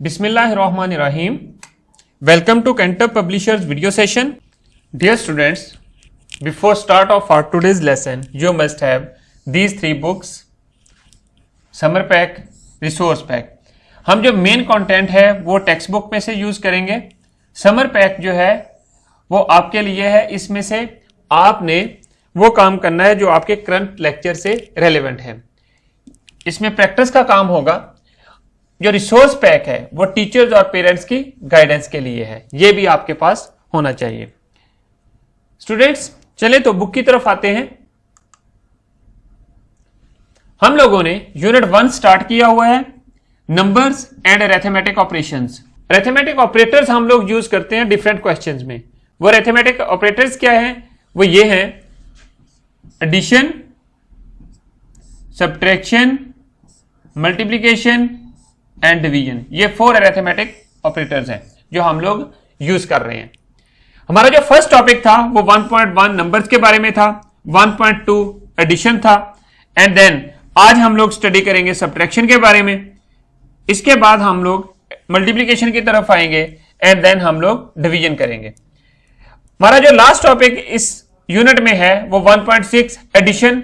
Bismillahirrahmanirrahim. Welcome to Cantor Publishers video session. Dear students, before start of our today's lesson, you must have these three books: Summer Pack, Resource Pack. हम जो main content है वो text book में से use करेंगे. Summer pack जो है वो आपके लिए है. इसमें से आपने वो काम करना है जो आपके करंट लेक्चर से रेलेवेंट है. इसमें प्रैक्टिस का काम होगा. जो रिसोर्स पैक है वो टीचर्स और पेरेंट्स की गाइडेंस के लिए है. ये भी आपके पास होना चाहिए. स्टूडेंट्स, चले तो बुक की तरफ आते हैं. हम लोगों ने यूनिट 1 स्टार्ट किया हुआ है, numbers and arithmetic operations. Arithmetic operators हम लोग यूज करते हैं डिफरेंट क्वेश्चंस में. वो अरिथमेटिक ऑपरेटर्स क्या है? वो ये हैं: addition, subtraction, multiplication and division. ये 4 अरिथमेटिक ऑपरेटर्स हैं जो हम लोग यूज कर रहे हैं. हमारा जो फर्स्ट टॉपिक था वो 1.1 नंबर्स के बारे में था, 1.2 एडिशन था, एंड देन आज हम लोग स्टडी करेंगे सब्ट्रैक्शन के बारे में. इसके बाद हम लोग मल्टीप्लिकेशन की तरफ आएंगे एंड देन हम लोग डिवीजन करेंगे. हमारा जो लास्ट टॉपिक इस यूनिट में है वो 1.6 addition,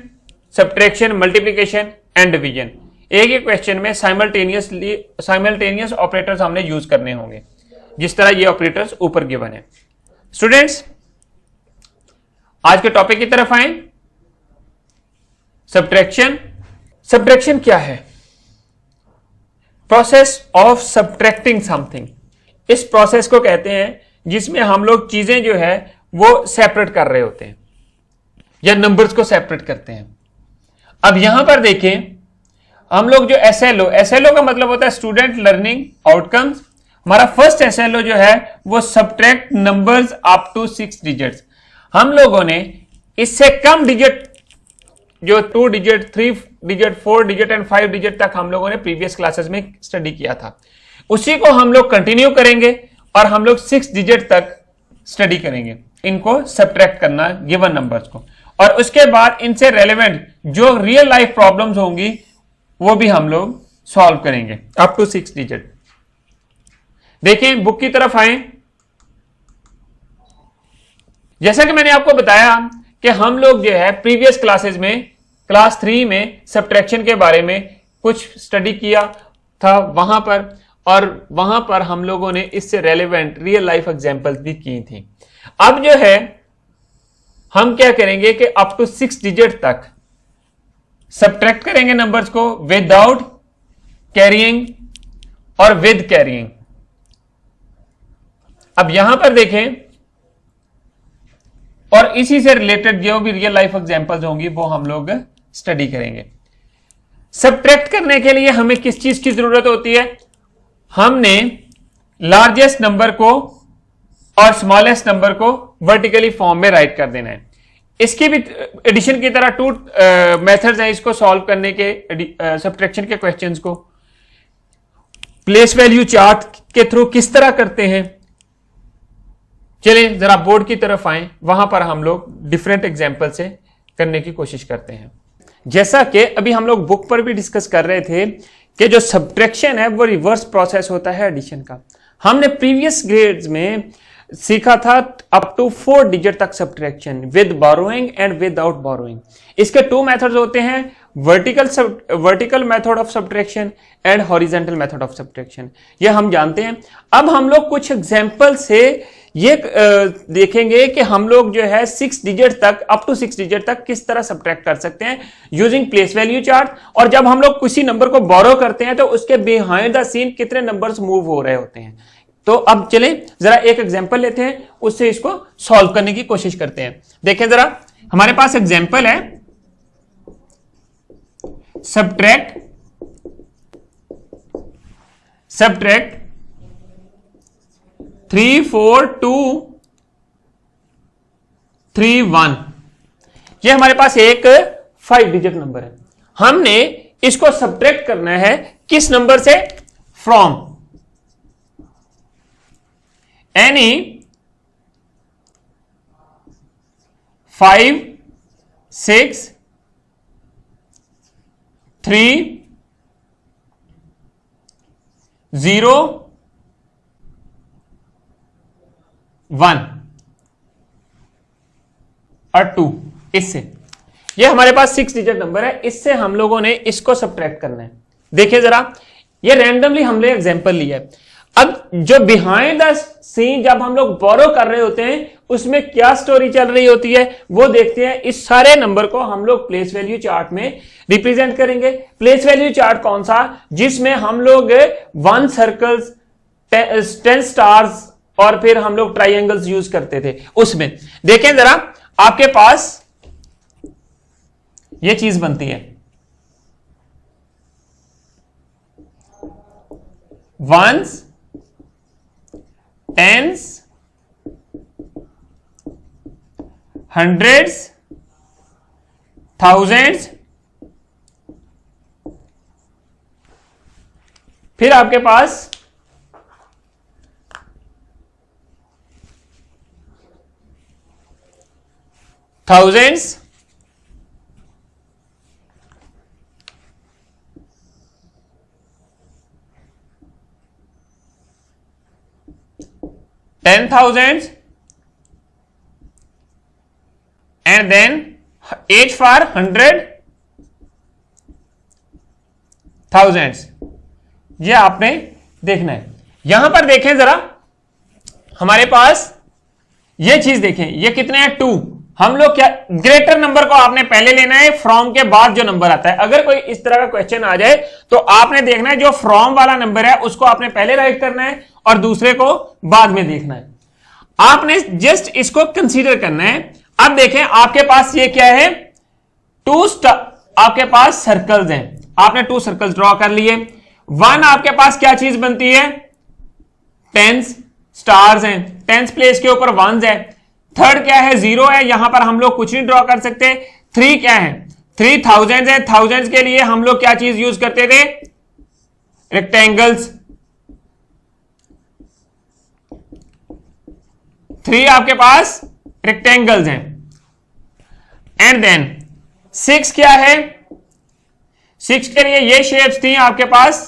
subtraction, multiplication and division. एक ही क्वेश्चन में साइमल्टेनियस ऑपरेटर्स हमने यूज करने होंगे, जिस तरह ये ऑपरेटर्स ऊपर गिवन है. स्टूडेंट्स, आज के टॉपिक की तरफ आए. सब्ट्रैक्शन. सब्ट्रैक्शन क्या है? Process of subtracting something. इस प्रोसेस को कहते हैं जिसमें हम लोग चीजें जो है वो सेपरेट कर रहे होते हैं या नंबर्स को सेपरेट करते हैं. अब यहां पर देखें, हम लोग जो एसएलओ का मतलब होता है स्टूडेंट लर्निंग आउटकम्स. हमारा फर्स्ट एसएलओ जो है वो subtract numbers up to 6 digits. हम लोगों ने इससे कम डिजिट जो 2 digit, 3 digit, 4 digit and 5 digit तक हम लोगों ने प्रीवियस क्लासेस में स्टडी किया था, उसी को हम लोग कंटिन्यू करेंगे और हम लोग 6 डिजिट तक स्टडी करेंगे. इनको सब्ट्रैक्ट करना गिवन नंबर्स को, और उसके बाद इनसे रेलेवेंट जो रियल लाइफ प्रॉब्लम्स होंगी वो भी हम लोग सॉल्व करेंगे अप टू 6 डिजिट. देखें, बुक की तरफ आए. जैसा कि मैंने आपको बताया कि हम लोग जो है प्रीवियस क्लासेस में क्लास 3 में सब्ट्रैक्शन के बारे में कुछ स्टडी किया था वहां पर, और वहां पर हम लोगों ने इससे रेलेवेंट रियल लाइफ एग्जांपल्स भी की थी. अब जो है हम क्या करेंगे कि अप टू 6 डिजिट तक सब्ट्रैक्ट करेंगे नंबर्स को विदाउट कैरिंग और विद कैरिंग. अब यहां पर देखें, और इसी से रिलेटेड जो भी रियल लाइफ एग्जांपल्स होंगी वो हम लोग स्टडी करेंगे. सब्ट्रैक्ट करने के लिए हमें किस चीज की जरूरत होती है? हमने लार्जेस्ट नंबर को और स्मॉलेस्ट नंबर को वर्टिकली फॉर्म में राइट कर देना है. इसकी भी एडिशन की तरह 2 मेथड्स हैं इसको सॉल्व करने के. सब्ट्रैक्शन के क्वेश्चंस को प्लेस वैल्यू चार्ट के थ्रू किस तरह करते हैं. चलिए जरा बोर्ड की तरफ आए, वहां पर हम लोग डिफरेंट एग्जांपल से करने की कोशिश करते हैं. जैसा कि अभी हम लोग बुक पर भी डिस्कस कर रहे थे कि जो सब्ट्रैक्शन है वो रिवर्स प्रोसेस होता है एडिशन का. हमने प्रीवियस ग्रेड्स में सीखा था अप टू 4 डिजिट तक subtraction with borrowing and without borrowing. इसके 2 मेथड्स होते हैं, vertical method of subtraction and horizontal method of subtraction. ये हम जानते हैं. अब हम लोग कुछ एग्जांपल से ये देखेंगे कि हम लोग जो है 6 डिजिट तक, अप टू 6 डिजिट तक किस तरह सब्ट्रैक्ट कर सकते हैं यूजिंग प्लेस वैल्यू चार्ट. और जब हम लोग किसी नंबर को बोरो करते हैं तो उसके बिहाइंड द सीन कितने नंबर्स मूव हो रहे होते हैं. तो अब चलें जरा एक एग्जांपल लेते हैं, उससे इसको सॉल्व करने की कोशिश करते हैं. देखें जरा, हमारे पास एग्जांपल है सब्ट्रैक्ट 3 4 2 3 1. ये हमारे पास एक 5 डिजिट नंबर है. हमने इसको सब्ट्रैक्ट करना है किस नंबर से? फ्रॉम एनी 5 6 3 0 1 और 2, इससे ये हमारे पास 6 डिजिट नंबर है, इससे हम लोगों ने इसको सब्ट्रैक्ट करना है। देखिए जरा, ये रैंडमली हमने एग्जांपल लिया है। अब जो बिहाइंड द सीन जब हम लोग बोरो कर रहे होते हैं उसमें क्या स्टोरी चल रही होती है वो देखते हैं। इस सारे नंबर को हम लोग प्लेस वैल्यू चार्ट में रिप्रेजेंट करेंगे। प्लेस वैल्यू चार्ट कौन सा, जिसमें हम लोग 1 सर्कल्स, 10 स्टार्स और फिर हम लोग ट्राइंगल्स यूज करते थे। उसमें देखें जरा, आपके पास ये चीज बनती है 1s, 10s, 100s, 1000s, फिर आपके पास thousands, ten thousands, and then H for 100 thousands। ये आपने देखना है। यहां पर देखें जरा, हमारे पास ये चीज देखें, ये कितने हैं 2। हम लोग क्या, ग्रेटर नंबर को आपने पहले लेना है, फ्रॉम के बाद जो नंबर आता है। अगर कोई इस तरह का क्वेश्चन आ जाए तो आपने देखना है जो फ्रॉम वाला नंबर है उसको आपने पहले राइट करना है और दूसरे को बाद में देखना है। आपने जस्ट इसको कंसीडर करना है। अब देखें आपके पास ये क्या है, 2 आपके पास सर्कल्स हैं, आपने 2 सर्कल्स ड्रॉ कर लिए। 1 आपके पास क्या चीज बनती है, 10 स्टार्स हैं, 10 प्लेस के ऊपर 1s है। थर्ड क्या है, 0 है, यहां पर हम लोग कुछ नहीं ड्रॉ कर सकते। 3 क्या है, 3 thousands है, thousands के लिए हम लोग क्या चीज यूज करते थे, रेक्टेंगल्स। 3 आपके पास रेक्टेंगल्स हैं। एंड देन 6 क्या है, 6 के लिए ये शेप्स थी आपके पास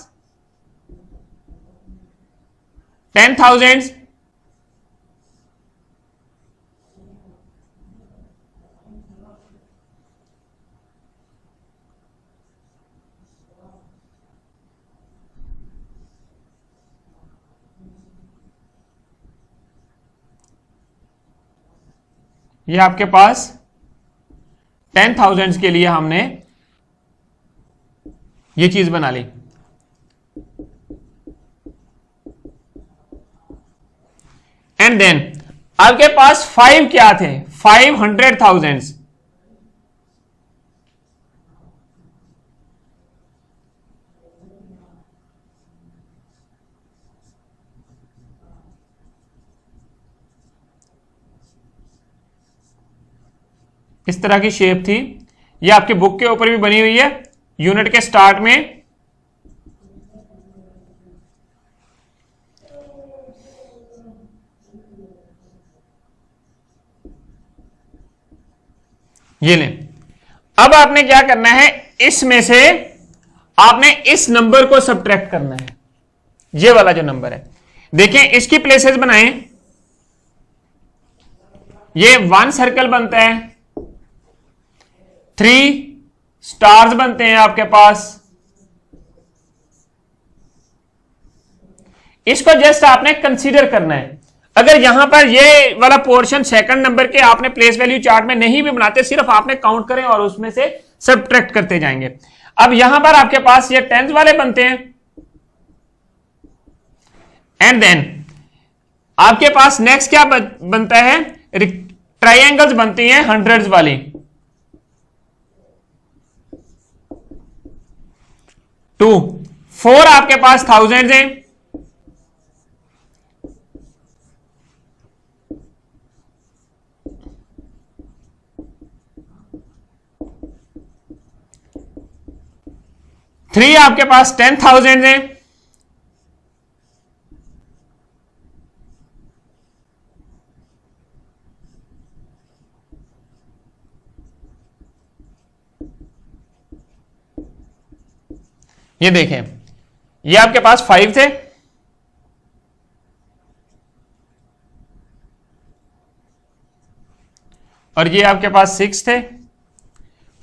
10 thousands, ये आपके पास 10 thousands के लिए हमने ये चीज बना ली। एंड देन आपके पास 5 क्या थे, 500 thousands। इस तरह की शेप थी, ये आपके बुक के ऊपर भी बनी हुई है, यूनिट के स्टार्ट में। ये लें। अब आपने क्या करना है, इसमें से आपने इस नंबर को सब्ट्रैक्ट करना है, ये वाला जो नंबर है। देखें इसकी प्लेसेस बनाएं। ये 1 सर्कल बनता है, 3 स्टार्स बनते हैं आपके पास। इसको जस्ट आपने कंसीडर करना है। अगर यहां पर ये वाला पोर्शन सेकंड नंबर के आपने प्लेस वैल्यू चार्ट में नहीं भी बनाते, सिर्फ आपने काउंट करें और उसमें से सब्ट्रैक्ट करते जाएंगे। अब यहां पर आपके पास ये 10 वाले बनते हैं। एंड देन आपके पास नेक्स्ट क्या बनता है, ट्राइंगल्स बनती हैं 100s वाली। 2 4 आपके पास thousands हैं। थ्री आपके पास 10 thousands हैं। ये देखें, ये आपके पास 5 थे, और ये आपके पास 6 थे,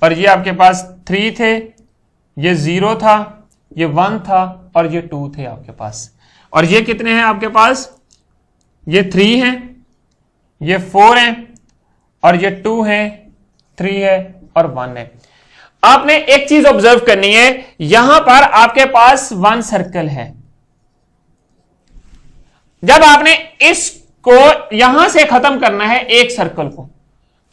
और ये आपके पास 3 थे, ये 0 था, ये 1 था, और ये 2 थे आपके पास। और ये कितने हैं आपके पास? ये 3 हैं, ये 4 हैं, और ये 2 हैं, 3 है और 1 है। आपने एक चीज ऑब्जर्व करनी है, यहां पर आपके पास 1 सर्कल है। जब आपने इसको यहां से खत्म करना है एक सर्कल को,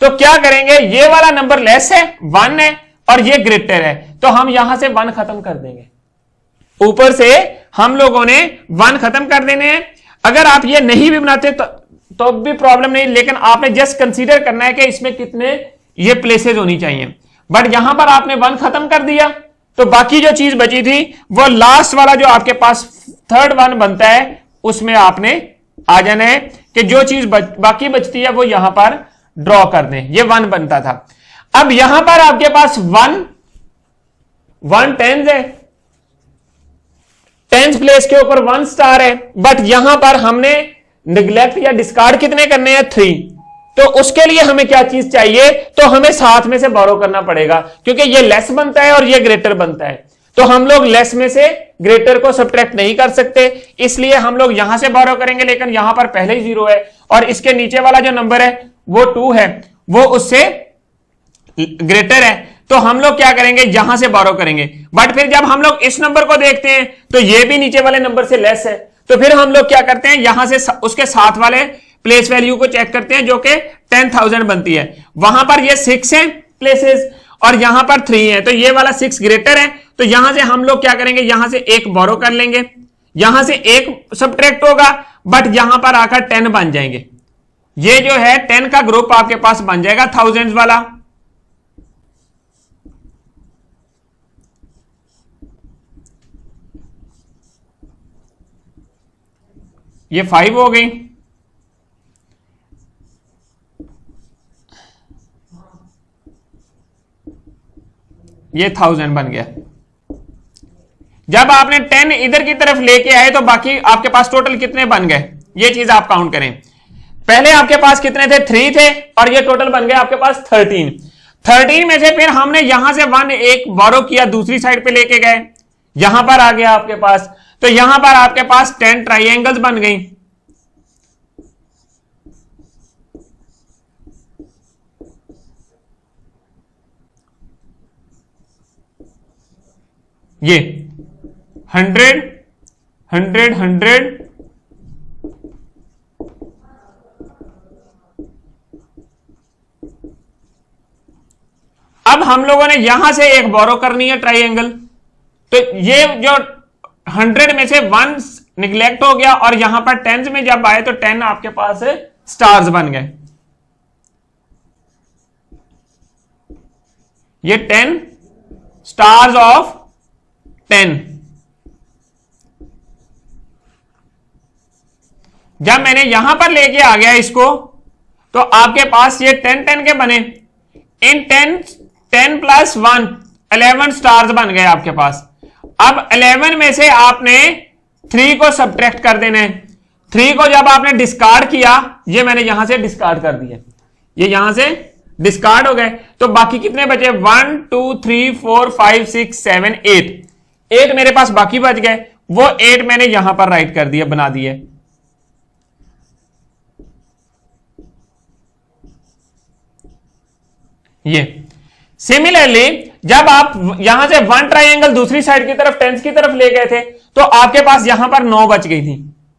तो क्या करेंगे? ये वाला नंबर लेस है, 1 है, और ये ग्रेटर है, तो हम यहां से 1 खत्म कर देंगे। ऊपर से हम लोगों ने 1 खत्म कर देने हैं। अगर आप ये नहीं भी बनाते तो भी प्रॉब्लम नहीं, लेकिन आपने जस्ट कंसीडर करना है कि इसमें कितने ये प्लेसेस होनी चाहिए। बट यहां पर आपने 1 खत्म कर दिया, तो बाकी जो चीज बची थी वो लास्ट वाला जो आपके पास थर्ड 1 बनता है, उसमें आपने आ जाना है कि जो चीज बाकी बचती है वो यहां पर ड्रॉ कर दें। ये 1 बनता था। अब यहां पर आपके पास 1 टेंस है, टेंस प्लेस के ऊपर 1 स्टार है, बट यहां पर हमने निगलेक्ट या डिस्कार्ड कितने करने हैं? 3। तो उसके लिए हमें क्या चीज चाहिए? तो हमें साथ में से बोरो करना पड़ेगा, क्योंकि ये लेस बनता है और ये ग्रेटर बनता है। तो हम लोग लेस में से ग्रेटर को सब्ट्रैक्ट नहीं कर सकते, इसलिए हम लोग यहां से बोरो करेंगे, लेकिन यहां पर पहले ही 0 है और इसके नीचे वाला जो नंबर है वो 2 है, वो उससे ग्रेटर है। तो हम लोग क्या करेंगे? यहां से बोरो करेंगे। बट फिर जब हम लोग इस नंबर को देखते हैं तो ये भी नीचे वाले नंबर से लेस है, तो फिर हम लोग क्या करते हैं? यहां से उसके साथ वाले प्लेस वैल्यू को चेक करते हैं, जो कि 10,000 बनती है। वहां पर ये 6 है प्लेसेस और यहां पर 3 है, तो ये वाला 6 ग्रेटर है। तो यहां से हम लोग क्या करेंगे? यहां से 1 बोरो कर लेंगे, यहां से 1 सब्ट्रैक्ट होगा, बट यहां पर आकर 10 बन जाएंगे। ये जो है 10 का ग्रुप आपके पास बन जाएगा थाउजेंड्स वाला। ये 5 हो गई, ये 1000 बन गया। जब आपने 10 इधर की तरफ लेके आए तो बाकी आपके पास टोटल कितने बन गए? ये चीज आप काउंट करें। पहले आपके पास कितने थे? 3 थे, और ये टोटल बन गए आपके पास 13। 13 में से फिर हमने यहां से 1 एक बोरो किया, दूसरी साइड पे लेके गए, यहां पर आ गया आपके पास। तो यहां पर आपके पास 10 ट्राइएंगल्स बन गई। ये 100 100 100 अब हम लोगों ने यहां से एक बोरो करनी है ट्राइएंगल, तो ये जो 100 में से 1 निगलेक्ट हो गया, और यहां पर 10 में जब आए तो 10 आपके पास स्टार्स बन गए। ये 10 स्टार्स ऑफ 10। जब मैंने यहां पर लेके आ गया इसको, तो आपके पास ये 10 10 के बने। इन 10 प्लस 1 11 स्टार्स बन गए आपके पास। अब 11 में से आपने 3 को सब्ट्रैक्ट कर देना है। 3 को जब आपने डिस्कार्ड किया, ये मैंने यहां से डिस्कार्ड कर दिया, ये यहां से डिस्कार्ड हो गए, तो बाकी कितने बचे? 1 2 3 4 5 6 7 8 मेरे पास बाकी बच गए। वो 8 मैंने यहां पर राइट कर दिया, बना दिए। ये सिमिलरली जब आप यहां से 1 ट्राइएंगल दूसरी साइड की तरफ 10 की तरफ ले गए थे, तो आपके पास यहां पर 9 बच गई थी,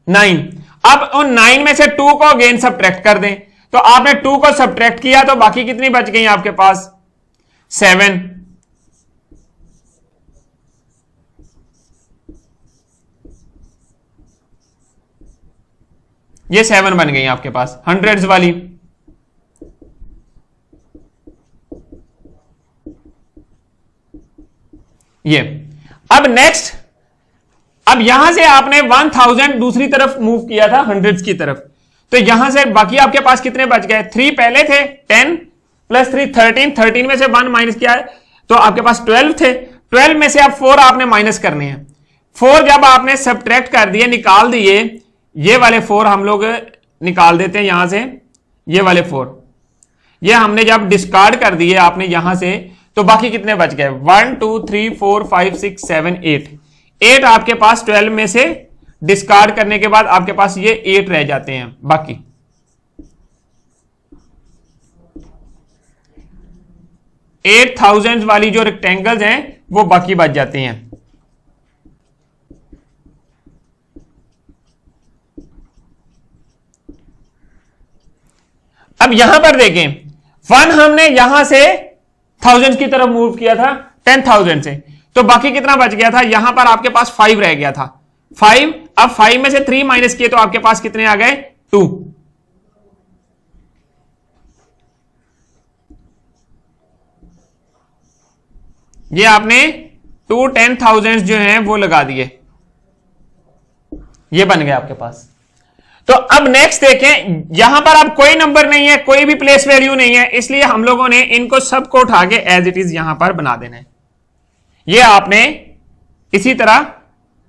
9। अब उन 9 में से 2 को अगेन सब्ट्रैक्ट कर दें, तो आपने 2 को सब्ट्रैक्ट किया, तो बाकी कितनी बच गई आपके पास? 7। ये 7 बन गई आपके पास हंड्रेड्स वाली। ये अब नेक्स्ट, अब यहां से आपने 1000 दूसरी तरफ मूव किया था हंड्रेड्स की तरफ, तो यहां से बाकी आपके पास कितने बच गए? 3 पहले थे, 10 प्लस 3 13, 13 में से 1 माइनस किया है, तो आपके पास 12 थे। 12 में से अब 4 आपने माइनस करने हैं। 4 जब आपने सब्ट्रैक्ट कर दिए, निकाल दिए, ये वाले 4 हम लोग निकाल देते हैं यहां से, ये वाले 4 ये हमने जब डिस्कार्ड कर दिए आपने यहां से, तो बाकी कितने बच गए? 1 2 3 4 5 6 7 8। 8 आपके पास 12 में से डिस्कार्ड करने के बाद आपके पास ये 8 रह जाते हैं। बाकी 8000 वाली जो रेक्टेंगल्स हैं वो बाकी बच जाते हैं। अब यहां पर देखें, 1 हमने यहां से 1000 की तरफ मूव किया था 10,000 से, तो बाकी कितना बच गया था? यहां पर आपके पास 5 रह गया था। 5, अब 5 में से 3 माइनस किए तो आपके पास कितने आ गए? 2। ये आपने 2 10,000 जो हैं वो लगा दिए, ये बन गया आपके पास। तो अब नेक्स्ट देखें, यहां पर अब कोई नंबर नहीं है, कोई भी प्लेस वैल्यू नहीं है, इसलिए हम लोगों ने इनको सबको उठा के एज इट इज यहां पर बना देना है। ये आपने इसी तरह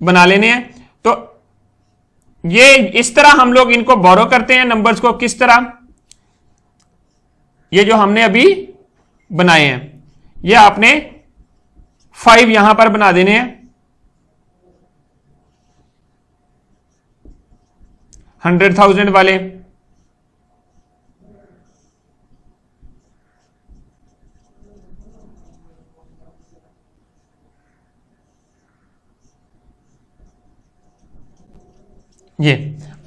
बना लेने हैं। तो ये इस तरह हम लोग इनको बोरो करते हैं नंबर्स को। किस तरह? ये जो हमने अभी बनाए हैं, ये आपने 5 यहां पर बना देने हैं, 100,000 वाले। ये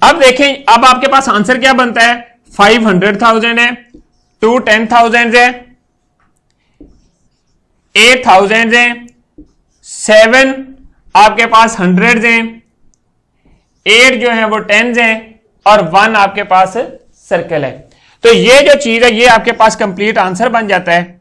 अब देखें, अब आपके पास आंसर क्या बनता है? 5 100,000 है, 2 10,000 है, 8,000 है, 7 आपके पास 100 हैं, 8 जो है वो 10 हैं, और 1 आपके पास सर्कल है। तो ये जो चीज है ये आपके पास कंप्लीट आंसर बन जाता है।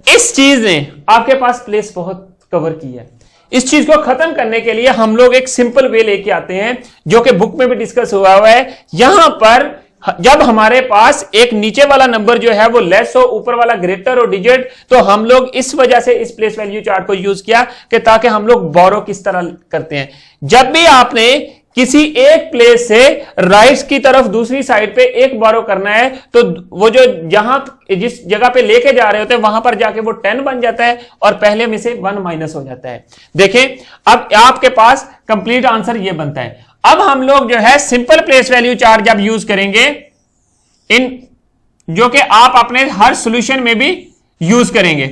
इस चीज ने आपके पास प्लेस बहुत कवर की है। इस चीज को खत्म करने के लिए हम लोग एक सिंपल वे लेके आते हैं, जो कि बुक में भी डिस्कस हुआ है। यहां पर जब हमारे पास एक नीचे वाला नंबर जो है वो लेस हो, ऊपर वाला ग्रेटर हो डिजिट, तो हम लोग इस वजह से इस प्लेस वैल्यू चार्ट को यूज किया कि ताकि हम लोग बोरो किस तरह करते हैं। जब भी आपने किसी एक प्लेस से राइट की तरफ दूसरी साइड पे एक बोरो करना है, तो वो जो जहां जिस जगह पे लेके जा रहे होते हैं वहां पर जाके वो 10 बन जाता है और पहले में से 1 माइनस हो जाता है। देखें, अब आपके पास कंप्लीट आंसर ये बनता है। अब हम लोग जो है सिंपल प्लेस वैल्यू चार्ट जब यूज करेंगे, इन जो कि आप अपने हर सॉल्यूशन में भी यूज करेंगे,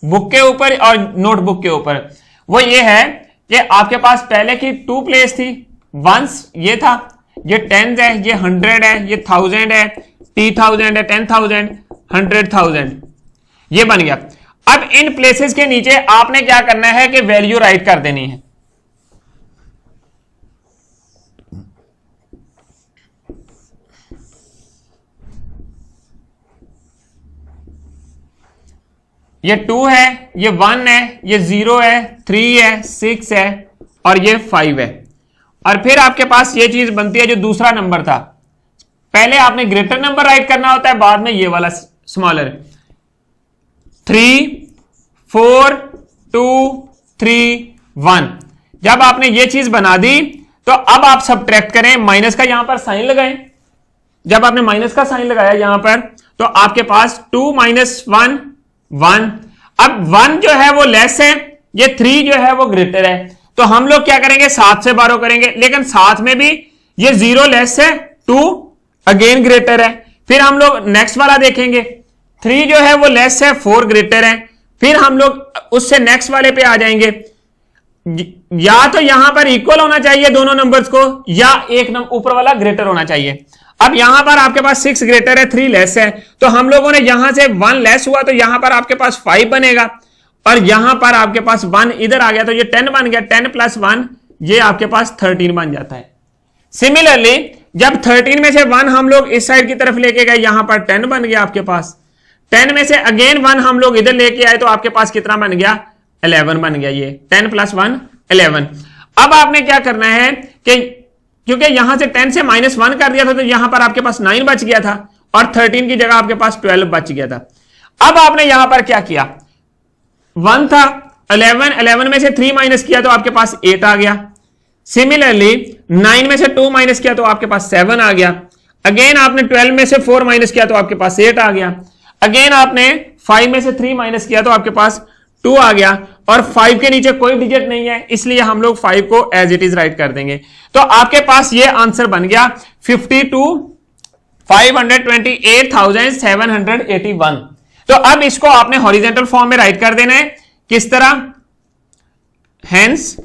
बुक के ऊपर और नोटबुक के ऊपर, वो ये है कि आपके पास पहले की 2 प्लेस थी। वंस ये था, ये 10 है, ये 100 है, ये 1000 है, 3000 है, 10,000, 100,000, ये बन गया। अब इन प्लेसेस के नीचे आपने क्या करना है कि वैल्यू राइट कर देनी है। ये 2 है, ये 1 है, ये 0 है, 3 है, 6 है और ये 5 है। और फिर आपके पास ये चीज बनती है जो दूसरा नंबर था। पहले आपने ग्रेटर नंबर राइट करना होता है, बाद में ये वाला स्मॉलर। 3 4 2 3 1। जब आपने ये चीज बना दी तो अब आप सबट्रैक्ट करें, माइनस का यहां पर साइन लगाएं। जब आपने माइनस का साइन लगाया यहां पर, तो आपके पास 2 माइनस 1 1। अब 1 जो है वो लेस है, ये 3 जो है वो ग्रेटर है, तो हम लोग क्या करेंगे, 7 से बारो करेंगे। लेकिन साथ में भी ये 0 लेस है, 2 अगेन ग्रेटर है। फिर हम लोग नेक्स्ट वाला देखेंगे, 3 जो है वो लेस है, 4 ग्रेटर है। फिर हम लोग उससे नेक्स्ट वाले पे आ जाएंगे। या तो यहां पर इक्वल होना चाहिए दोनों नंबर्स को, या एक नंबर ऊपर वाला ग्रेटर होना चाहिए। अब यहां पर आपके पास 6 ग्रेटर है, 3 लेस है, तो हम लोगों ने यहां से 1 लेस हुआ तो यहां पर आपके पास 5 बनेगा, और यहां पर आपके पास 1 इधर आ गया तो ये 10 बन गया। 10 प्लस 1 ये आपके पास 13 बन जाता है। सिमिलरली जब 13 में से 1 हम लोग इस साइड की तरफ लेके गए, यहां पर 10 बन गया आपके पास। 10 में से अगेन 1 हम लोग इधर लेके आए तो आपके पास कितना बन गया, 11 बन गया। ये 10 प्लस 1 11। अब आपने क्या करना है कि क्योंकि यहां से 10 से -1 कर दिया था तो यहां पर आपके पास 9 बच गया था, और 13 की जगह आपके पास 12 बच गया था। अब आपने यहां पर क्या किया, 1 था, 11 में से 3 माइनस किया तो आपके पास 8 आ गया। सिमिलरली 9 में से 2 माइनस किया तो आपके पास 7 आ गया। अगेन आपने 12 में से 4 माइनस किया तो आपके पास 8 आ गया। अगेन आपने 5 में से 3 माइनस किया तो आपके पास 2 आ गया। और 5 के नीचे कोई डिजिट नहीं है, इसलिए हम लोग 5 को एज इट इज राइट कर देंगे। तो आपके पास ये आंसर बन गया 528,781। तो अब इसको आपने हॉरिजॉन्टल फॉर्म में राइट कर देना है। किस तरह? हेंस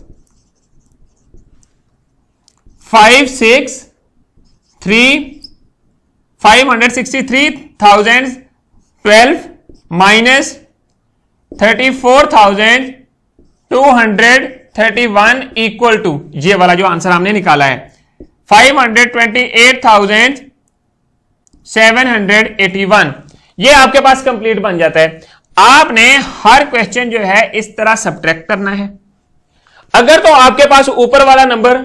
563,012 माइनस 34,231 इक्वल टू ये वाला जो आंसर हमने निकाला है 528,781। ये आपके पास कंप्लीट बन जाता है। आपने हर क्वेश्चन जो है इस तरह सब्ट्रैक्ट करना है। अगर तो आपके पास ऊपर वाला नंबर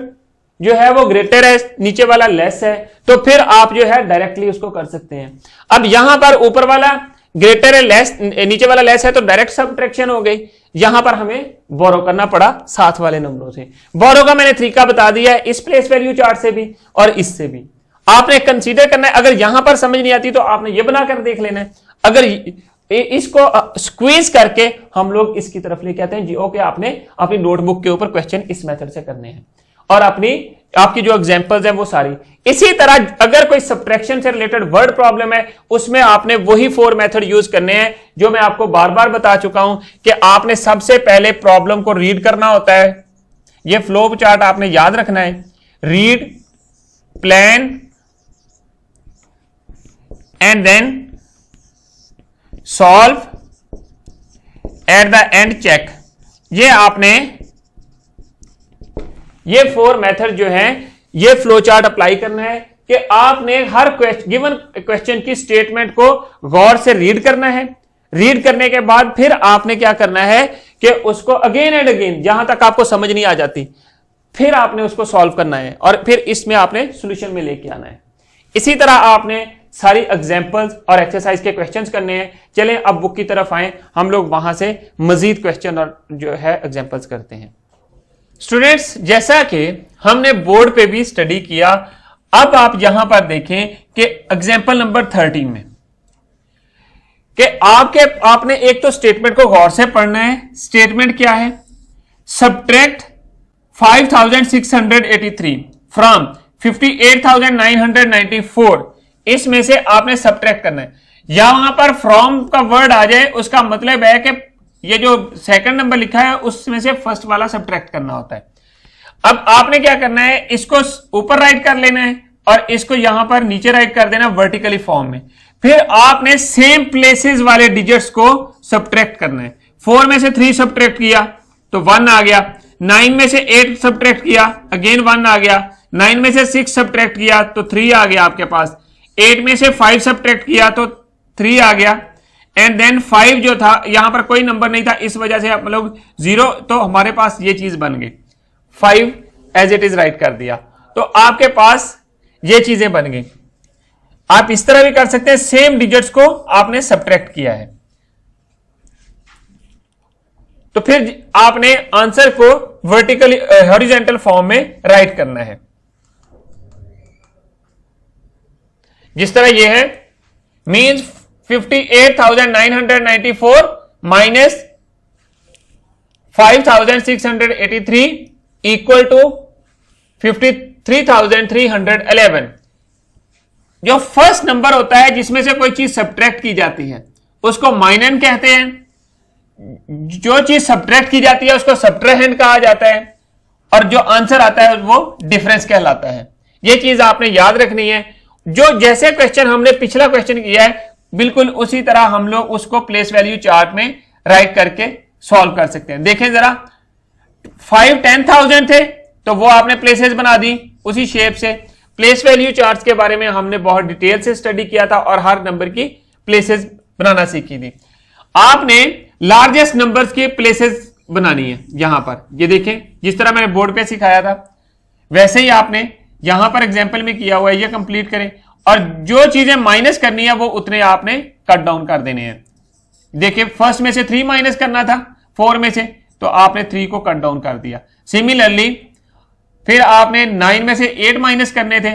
जो है वो ग्रेटर है, नीचे वाला लेस है, तो फिर आप जो है डायरेक्टली उसको कर सकते हैं। अब यहां पर ऊपर वाला ग्रेटर है, लेस, नीचे वाला लेस है, तो डायरेक्ट सब्ट्रैक्शन हो गई। यहां पर हमें बोरो करना पड़ा साथ वाले नंबरों से। बोरो का मैंने तरीका बता दिया है, इस प्लेस वैल्यू चार्ट से भी और इससे भी आपने कंसीडर करना है। अगर यहां पर समझ नहीं आती तो आपने ये बनाकर देख लेना है। अगर इसको स्क्वीज करके हम लोग इसकी तरफ लेके आते हैं जी। ओके, आपने अपनी नोटबुक के ऊपर क्वेश्चन इस मेथड से करने हैं और आपकी जो एग्जांपल्स हैं वो सारी इसी तरह। अगर कोई सब्ट्रैक्शन से रिलेटेड वर्ड प्रॉब्लम है उसमें आपने वही 4 मेथड यूज करने हैं जो मैं आपको बार बार बता चुका हूं कि आपने सबसे पहले प्रॉब्लम को रीड करना होता है। ये फ्लो चार्ट आपने याद रखना है। Read, plan and then solve, at the end check. ये आपने ये 4 मेथड जो है ये फ्लो चार्ट अप्लाई करना है कि आपने हर गिवन क्वेश्चन की स्टेटमेंट को गौर से रीड करना है। रीड करने के बाद फिर आपने क्या करना है कि उसको अगेन एंड अगेन जहां तक आपको समझ नहीं आ जाती फिर आपने उसको सॉल्व करना है और फिर इसमें आपने सॉल्यूशन में लेके आना है। इसी तरह आपने सारी एग्जांपल्स और एक्सरसाइज के क्वेश्चंस करने हैं। चलें अब बुक की तरफ आए, हम लोग वहां से मजीद क्वेश्चन और जो है एग्जांपल्स करते हैं। स्टूडेंट्स, जैसा कि हमने बोर्ड पे भी स्टडी किया, अब आप यहां पर देखें कि एग्जांपल नंबर 13 में कि आपने एक तो स्टेटमेंट को गौर से पढ़ना है। स्टेटमेंट क्या है? Subtract 5,683 from 58,994। इसमें से आपने सब्ट्रैक्ट करना है। या वहां पर फ्रॉम का वर्ड आ जाए उसका मतलब है कि ये जो सेकंड नंबर लिखा है उसमें से फर्स्ट वाला सब्ट्रैक्ट करना होता है। अब आपने क्या करना है, इसको ऊपर राइट कर लेना है और इसको यहां पर नीचे राइट कर देना वर्टिकली फॉर्म में। फिर आपने सेम प्लेसेस वाले डिजिट्स को सब्ट्रैक्ट करना है। 4 में से 3 सब्ट्रैक्ट किया तो 1 आ गया। 9 में से 8 सब्ट्रैक्ट किया, अगेन 1 आ गया। 9 में से 6 सब्ट्रैक्ट किया तो 3 आ गया आपके पास। 8 में से 5 सब्ट्रैक्ट किया तो 3 आ गया। एंड देन 5 जो था यहां पर कोई नंबर नहीं था, इस वजह से आप लोग 0, तो हमारे पास ये चीज बन गई। 5 एज इट इज राइट कर दिया तो आपके पास ये चीजें बन गई। आप इस तरह भी कर सकते हैं, सेम डिजिट्स को आपने सब्ट्रैक्ट किया है तो फिर आपने आंसर को वर्टिकली हॉरिजॉन्टल फॉर्म में राइट करना है। जिस तरह ये है, मींस 58,994 माइनस 5,683 इक्वल टू 53,311। जो फर्स्ट नंबर होता है जिसमें से कोई चीज सब्ट्रैक्ट की जाती है उसको माइनन कहते हैं। जो चीज सब्ट्रैक्ट की जाती है उसको सब्ट्रैहेंड कहा जाता है और जो आंसर आता है वो डिफरेंस कहलाता है। ये चीज आपने याद रखनी है। जो जैसे क्वेश्चन हमने पिछला क्वेश्चन किया है बिल्कुल उसी तरह हम लोग उसको प्लेस वैल्यू चार्ट में राइट करके सॉल्व कर सकते हैं। देखें जरा, 5 10,000 थे तो वो आपने प्लेसेस बना दी उसी शेप से। प्लेस वैल्यू चार्ट्स के बारे में हमने बहुत डिटेल से स्टडी किया था और हर नंबर की प्लेसेस बनाना सीखी थी। आपने लार्जेस्ट नंबर्स की प्लेसेस बनानी है। यहां पर ये देखें, जिस तरह मैंने बोर्ड पे सिखाया था वैसे ही आपने यहां पर एग्जाम्पल में किया हुआ है, ये कंप्लीट करें और जो चीजें माइनस करनी है वो उतने आपने कट डाउन कर देने हैं। देखिए, फर्स्ट में से 3 माइनस करना था 4 में से, तो आपने 3 को कट डाउन कर दिया। सिमिलरली फिर आपने 9 में से 8 माइनस करने थे,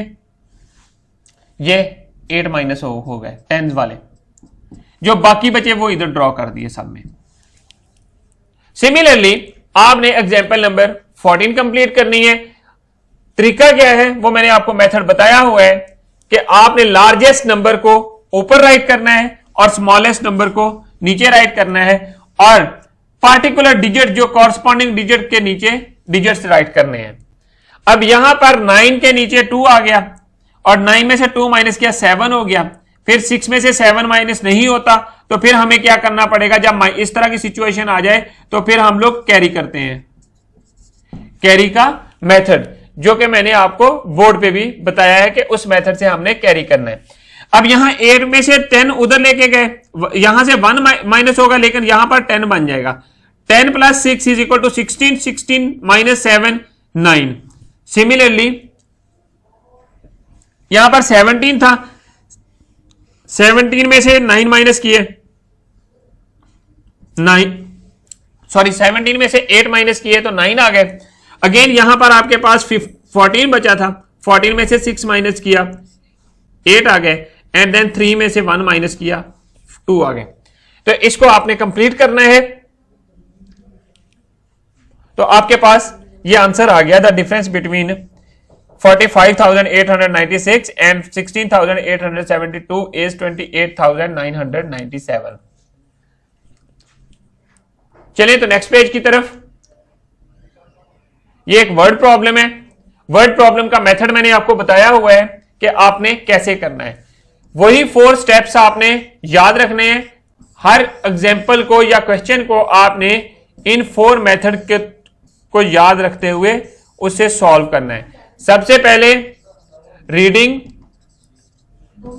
ये 8 माइनस हो गए टेंस वाले, जो बाकी बचे वो इधर ड्रॉ कर दिए सब में। सिमिलरली आपने एग्जाम्पल नंबर 14 कंप्लीट करनी है। तरीका क्या है वो मैंने आपको मेथड बताया हुआ है कि आपने लार्जेस्ट नंबर को ऊपर राइट करना है और स्मॉलेस्ट नंबर को नीचे राइट करना है, और पार्टिकुलर डिजिट जो कॉरस्पॉन्डिंग डिजिट के नीचे डिजिट्स राइट करने हैं। अब यहां पर 9 के नीचे 2 आ गया और 9 में से 2 माइनस किया 7 हो गया, फिर 6 में से 7 माइनस नहीं होता तो फिर हमें क्या करना पड़ेगा, जब इस तरह की सिचुएशन आ जाए तो फिर हम लोग कैरी करते हैं, कैरी का मेथड, जो कि मैंने आपको बोर्ड पे भी बताया है कि उस मेथड से हमने कैरी करना है। अब यहां 8 में से 10 उधर लेके गए, यहां से 1 माइनस होगा लेकिन यहां पर 10 बन जाएगा। 10 plus 6 is equal to 16, 16 minus 7 9। Similarly यहां पर 17 था, 17 में से 9 माइनस किए 17 में से 8 माइनस किए तो 9 आ गए। अगेन यहां पर आपके पास 14 बचा था, 14 में से 6 माइनस किया 8 आ गए, एंड देन 3 में से 1 माइनस किया 2 आ गए। तो इसको आपने कंप्लीट करना है, तो आपके पास ये आंसर आ गया, the difference between 45,896 and 16,872 is 28,997। चलिए तो नेक्स्ट पेज की तरफ। ये एक वर्ड प्रॉब्लम है। वर्ड प्रॉब्लम का मेथड मैंने आपको बताया हुआ है कि आपने कैसे करना है। वही 4 स्टेप्स आपने याद रखने हैं। हर एग्जाम्पल को या क्वेश्चन को आपने इन 4 मेथड को याद रखते हुए उससे सॉल्व करना है। सबसे पहले रीडिंग,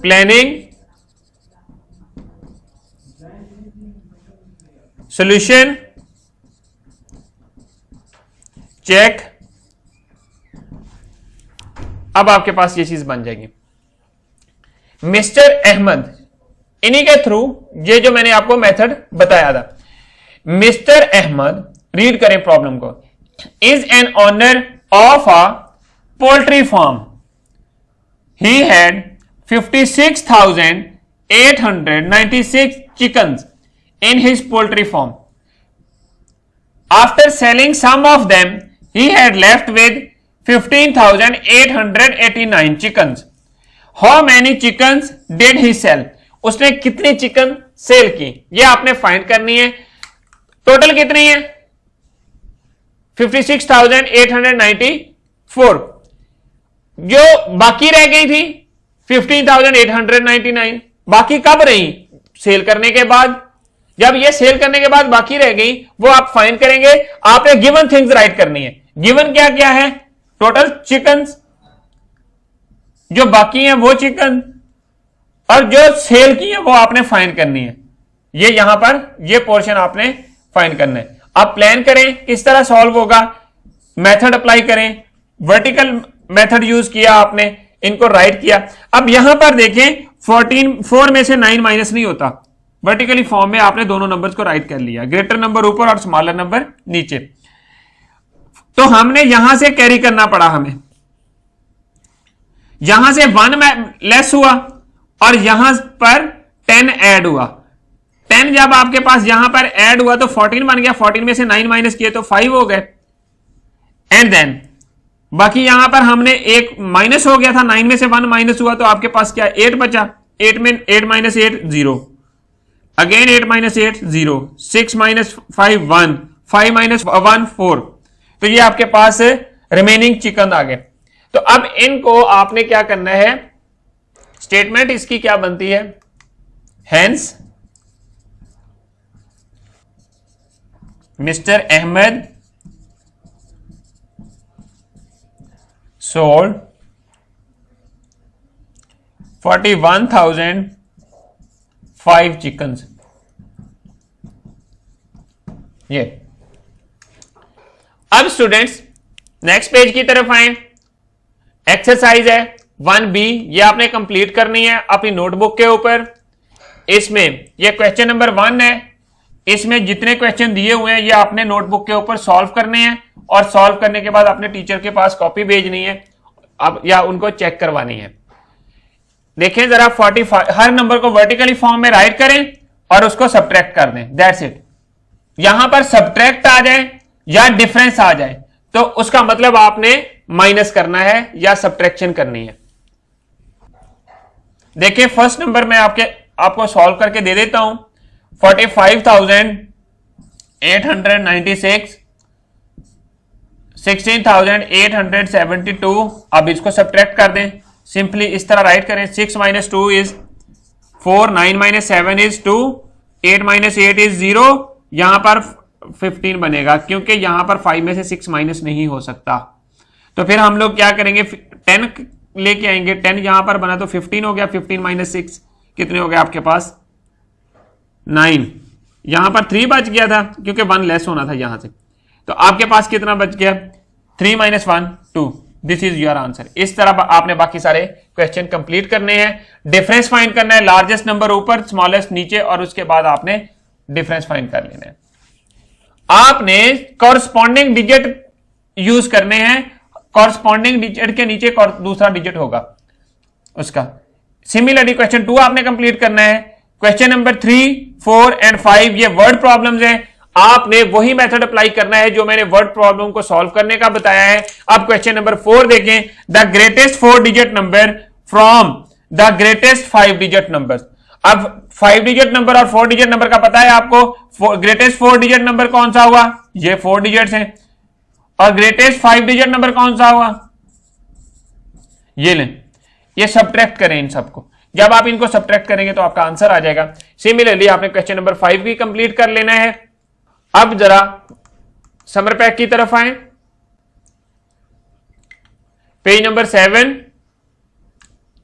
प्लानिंग, सॉल्यूशन, चेक। अब आपके पास ये चीज बन जाएगी। मिस्टर अहमद, इन्हीं के थ्रू ये जो मैंने आपको मेथड बताया था। मिस्टर अहमद, रीड करें प्रॉब्लम को, is an owner of a poultry farm. He had 56,896 chickens in his poultry farm. After selling some of them, he had left with 15,889 chickens. How many chickens did he sell? उसने कितनी chicken cell की, ये आपने find करनी है। Total कितनी है? 56,894। जो बाकी रह गई थी 15,899, बाकी कब रही? सेल करने के बाद। जब ये सेल करने के बाद बाकी रह गई, वो आप फाइंड करेंगे। आपने गिवन थिंग्स राइट करनी है। गिवन क्या क्या है? टोटल चिकन्स, जो बाकी हैं वो चिकन, और जो सेल की है वो आपने फाइंड करनी है। ये यहां पर ये पोर्शन आपने फाइंड करना है। आप प्लान करें किस तरह सॉल्व होगा, मेथड अप्लाई करें। वर्टिकल मेथड यूज किया आपने, इनको राइट किया। अब यहां पर देखें 4 में से 9 माइनस नहीं होता। वर्टिकली फॉर्म में आपने दोनों नंबर्स को राइट कर लिया, ग्रेटर नंबर ऊपर और स्मॉलर नंबर नीचे। तो हमने यहां से कैरी करना पड़ा, हमें यहां से 1 लेस हुआ और यहां पर 10 ऐड हुआ। 10 जब आपके पास यहां पर ऐड हुआ तो 14 बन गया। 14 में से 9 माइनस किए तो 5 हो गए। एंड देन बाकी यहां पर हमने एक माइनस हो गया था, 9 में से 1 माइनस हुआ तो आपके पास क्या 8 बचा। 8 में 8 minus 8 0, again 8 minus 8 0, 6 minus 5 1, 5 minus 1 4। तो ये आपके पास रिमेनिंग चिकन आ गए। तो अब इनको आपने क्या करना है, स्टेटमेंट इसकी क्या बनती है, hence mister Ahmad sold 41,005 chickens। ये अब स्टूडेंट्स नेक्स्ट पेज की तरफ आए। एक्सरसाइज है 1B, ये आपने कंप्लीट करनी है अपनी नोटबुक के ऊपर। इसमें ये क्वेश्चन नंबर 1 है। इसमें जितने क्वेश्चन दिए हुए हैं ये आपने नोटबुक के ऊपर सॉल्व करने हैं और सॉल्व करने के बाद अपने टीचर के पास कॉपी भेजनी है अब या उनको चेक करवानी है। देखें जरा 45, हर नंबर को वर्टिकली फॉर्म में राइट करें और उसको सब्ट्रैक्ट कर दें, दैट्स इट। यहां पर सब्ट्रैक्ट आ जाए या डिफरेंस आ जाए तो उसका मतलब आपने माइनस करना है या सब्ट्रैक्शन करनी है। देखिए फर्स्ट नंबर में आपको सॉल्व करके दे देता हूं। 45,896, 16,872। अब इसको सब्ट्रैक्ट कर दें, सिंपली इस तरह राइट करें। 6 - 2 इज 4, 9 - 7 इज 2, 8 - 8 इज 0। यहां पर 15 बनेगा क्योंकि यहां पर 5 में से 6 माइनस नहीं हो सकता। तो फिर हम लोग क्या करेंगे, 10 लेके आएंगे। 10 यहां पर बना तो 15 हो गया। 15 - 6 कितने हो गए आपके पास, 9। यहां पर 3 बच गया था क्योंकि 1 लेस होना था यहां से, तो आपके पास कितना बच गया, 3 - 1 2। This is your answer. इस तरह आपने बाकी सारे क्वेश्चन कंप्लीट करने हैं। डिफरेंस फाइंड करना है, लार्जेस्ट नंबर ऊपर, स्मॉलेस्ट नीचे, और उसके बाद आपने डिफरेंस फाइंड कर लेना है। आपने कॉरस्पॉन्डिंग डिजिट यूज करने हैं। कॉरस्पॉन्डिंग डिजिट के नीचे दूसरा डिजिट होगा उसका। सिमिलरली क्वेश्चन 2 आपने कंप्लीट करना है। क्वेश्चन नंबर 3, 4 एंड 5 ये वर्ड प्रॉब्लम्स हैं। आपने वही मेथड अप्लाई करना है जो मैंने वर्ड प्रॉब्लम को सॉल्व करने का बताया है। अब क्वेश्चन नंबर 4 देखें, the greatest 4 digit number from the greatest 5 digit number. अब 5 डिजिट नंबर और 4 डिजिट नंबर का पता है आपको। ग्रेटेस्ट 4 डिजिट नंबर कौन सा हुआ, ये 4 डिजिट्स हैं, और ग्रेटेस्ट 5 डिजिट नंबर कौन सा हुआ, ये लें। ये सब्ट्रैक्ट करें इन सबको। जब आप इनको सब्ट्रैक्ट करेंगे तो आपका आंसर आ जाएगा। सिमिलरली आपने क्वेश्चन नंबर 5 भी कंप्लीट कर लेना है। अब जरा समर पैक की तरफ आए, पेज नंबर 7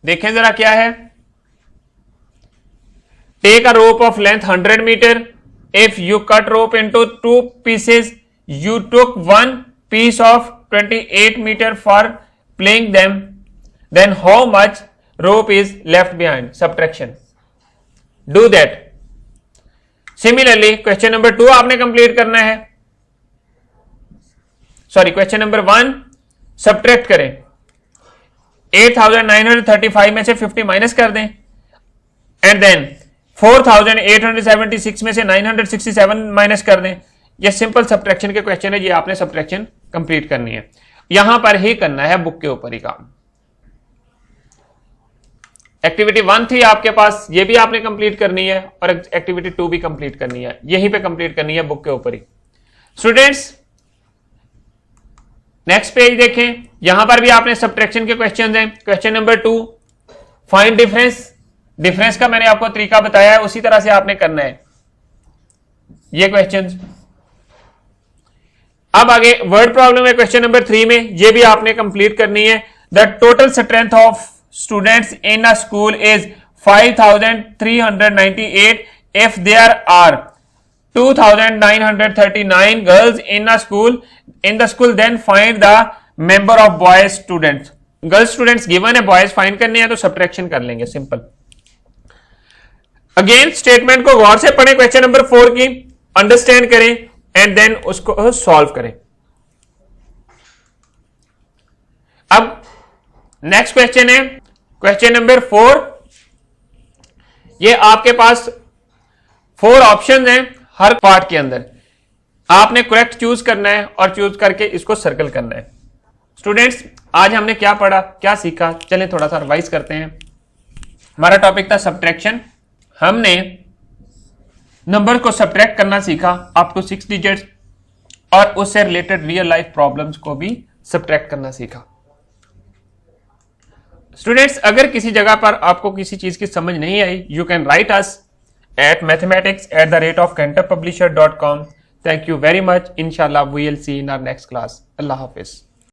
देखें जरा क्या है। Take a rope of length 100 metre. If you cut rope into 2 pieces, you took one piece of 28 meter for playing them, then how much rope is left behind? Subtraction. Do that. Similarly, question number 2 आपने complete करना है। Sorry, question number 1 subtract करें। 8,935 में से 50 minus कर दें, and then 4,876 में से 967 माइनस कर दें। ये सिंपल सब्ट्रैक्शन के क्वेश्चन है, ये आपने सब्ट्रैक्शन कंप्लीट करनी है। यहां पर ही करना है, बुक के ऊपर ही काम। एक्टिविटी 1 थी आपके पास, ये भी आपने कंप्लीट करनी है, और एक्टिविटी 2 भी कंप्लीट करनी है, यहीं पे कंप्लीट करनी है, बुक के ऊपर ही। स्टूडेंट्स नेक्स्ट पेज देखें, यहां पर भी आपने सब्ट्रैक्शन के क्वेश्चन हैं। Question number 2, find difference. Difference का मैंने आपको तरीका बताया है, उसी तरह से आपने करना है ये क्वेश्चन। अब आगे वर्ड प्रॉब्लम है क्वेश्चन नंबर 3 में, ये भी आपने कंप्लीट करनी है। The total strength of students in a school is 5,398 if there are 2,939 girls in the school, then find the member of boys students. Girls students given है, boys find करने हैं तो सब्ट्रैक्शन कर लेंगे, सिंपल। अगेन स्टेटमेंट को गौर से पढ़ें, question number 4 की अंडरस्टैंड करें एंड देन उसको सॉल्व करें। अब नेक्स्ट क्वेश्चन है क्वेश्चन नंबर 4। ये आपके पास 4 ऑप्शंस हैं हर पार्ट के अंदर, आपने करेक्ट चूज करना है और चूज करके इसको सर्कल करना है। स्टूडेंट्स आज हमने क्या पढ़ा, क्या सीखा, चलें थोड़ा सा रिवाइज करते हैं। हमारा टॉपिक था सब्ट्रैक्शन। हमने नंबर को सब्ट्रैक्ट करना सीखा अप टू 6 डिजिट्स, और उससे रिलेटेड रियल लाइफ प्रॉब्लम्स को भी सब्ट्रैक्ट करना सीखा। स्टूडेंट्स अगर किसी जगह पर आपको किसी चीज की समझ नहीं आई, you can write us at mathematics@cantorpublisher.com. Thank you very much. Inshallah we will see in our next class. Allah Hafiz.